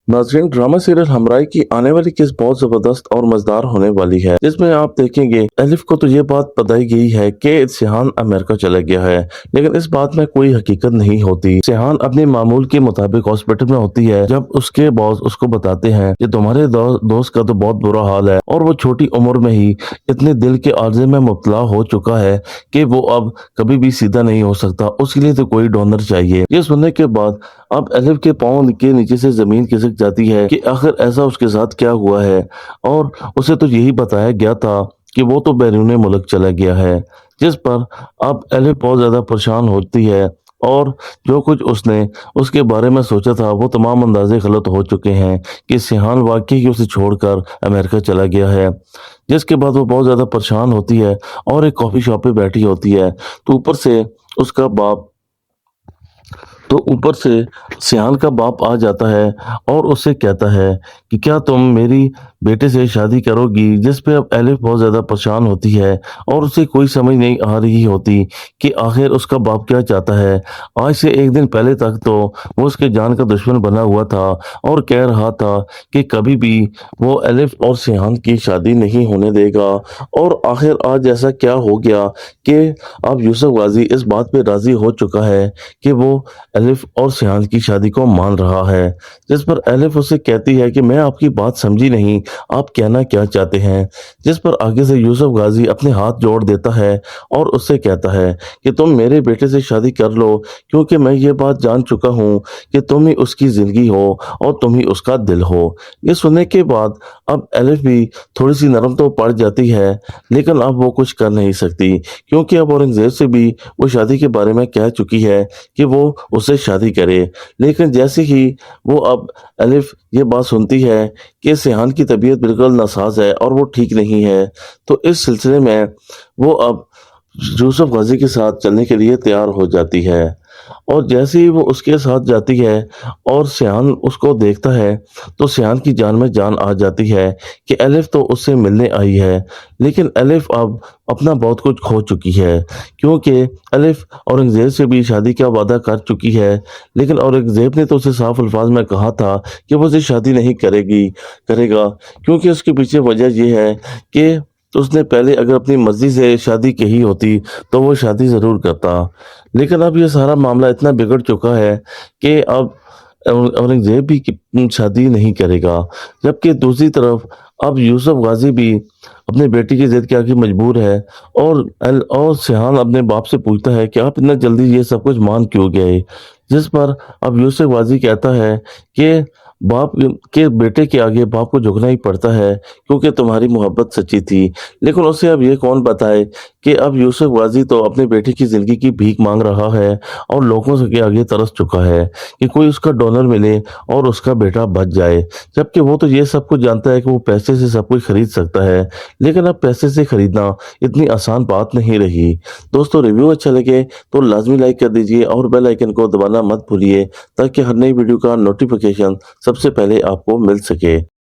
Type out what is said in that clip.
नाज़रीन, drama serial हमराई की आने वाली किस्त बहुत जबरदस्त और मजेदार होने वाली है, जिसमें आप देखेंगे एलिफ को तो ये बात बताई गई है कि सिहान अमेरिका चला गया है, लेकिन इस बात में कोई हकीकत नहीं होती। सिहान अपने मामूल के मुताबिक हॉस्पिटल में होती है जब उसके बॉस उसको बताते हैं कि तुम्हारे दोस्त का तो बहुत बुरा हाल है और वो छोटी उम्र में ही इतने दिल के आर्जे में मुब्तला हो चुका है कि वो अब कभी भी सीधा नहीं हो सकता, उसके लिए तो कोई डोनर चाहिए। ये सुनने के बाद अब एलिफ के पाँव के नीचे से जमीन खिसक जाती है कि आखिर ऐसा उसके साथ क्या हुआ है, और उसे तो यही बताया गया था कि वो तो बैरून मुल्क चला गया है। जिस पर अब एलिफ बहुत ज्यादा परेशान होती है और जो कुछ उसने उसके बारे में सोचा था वो तमाम अंदाजे गलत हो चुके हैं कि सिहान वाकई ही उसे छोड़कर अमेरिका चला गया है। जिसके बाद वो बहुत ज्यादा परेशान होती है और एक कॉफी शॉप पे बैठी होती है, तो उसका बाप ऊपर से सियान का बाप आ जाता है और उससे कहता है कि क्या तुम मेरी बेटे से शादी करोगी। जिस पे अब एलिफ बहुत ज्यादा परेशान होती है और उसे कोई समझ नहीं आ रही होती कि आखिर उसका बाप क्या चाहता है। आज से एक दिन पहले तक तो वो उसके जान का दुश्मन बना हुआ था और कह रहा था कि कभी भी वो एलिफ और सियान की शादी नहीं होने देगा, और आखिर आज ऐसा क्या हो गया कि अब यूसुफ गाजी इस बात पे राजी हो चुका है कि वो एलिफ और सिहान की शादी को मान रहा है। जिस पर एलिफ उसे कहती है कि मैं आपकी बात समझी नहीं, आप कहना क्या चाहते हैं। जिस पर आगे से यूसुफ गाजी अपने हाथ जोड़ देता है और उससे कहता है कि तुम मेरे बेटे से शादी कर लो, क्योंकि मैं ये बात जान चुका हूँ कि तुम ही उसकी जिंदगी हो और तुम ही उसका दिल हो। ये सुनने के बाद अब एलिफ भी थोड़ी सी नरम तो पड़ जाती है, लेकिन अब वो कुछ कर नहीं सकती, क्योंकि अब औरंगजेब से भी वो शादी के बारे में कह चुकी है कि वो उससे शादी करे। लेकिन जैसे ही वो अब अलिफ ये बात सुनती है कि सिहान की तबीयत बिल्कुल नासाज है और वो ठीक नहीं है, तो इस सिलसिले में वो अब यूसुफ गाजी के साथ चलने के लिए तैयार हो जाती है। और जैसे ही वो उसके साथ जाती है और सियान उसको देखता है, तो सियान की जान में जान आ जाती है कि एलिफ तो उससे मिलने आई है, लेकिन एलिफ अब अपना बहुत कुछ खो चुकी है, क्योंकि एलिफ औरंगजेब से भी शादी का वादा कर चुकी है। लेकिन औरंगजेब ने तो उसे साफ अल्फाज में कहा था कि वो उसे शादी नहीं करेगा, क्योंकि उसके पीछे वजह यह है कि उसने पहले अगर अपनी मर्जी से शादी कही होती तो वो शादी जरूर करता। लेकिन अब ये सारा मामला इतना बिगड़ चुका है कि अब औरंगजेब भी शादी नहीं करेगा, जबकि दूसरी तरफ अब यूसुफ गाजी भी अपने बेटी की जिद के आगे मजबूर है। और सिहान अपने बाप से पूछता है कि आप इतना जल्दी ये सब कुछ मान क्यों गए। जिस पर अब यूसुफ गाजी कहता है कि बाप के बेटे के आगे बाप को झुकना ही पड़ता है, क्योंकि तुम्हारी मोहब्बत सच्ची थी। लेकिन उसे अब ये कौन बताए कि अब यूसुफ गाजी तो अपने बेटे की जिंदगी की भीख मांग रहा है और लोगों के आगे तरस चुका है कि कोई उसका डोनर मिले और उसका बेटा बच जाए। जबकि वो तो ये सब कुछ जानता है कि वो पैसे से सब कुछ खरीद सकता है, लेकिन अब पैसे से खरीदना इतनी आसान बात नहीं रही। दोस्तों, रिव्यू अच्छा लगे तो लाजमी लाइक कर दीजिए और बेल आइकन को दबाना मत भूलिए, ताकि हर नई वीडियो का नोटिफिकेशन सबसे पहले आपको मिल सके।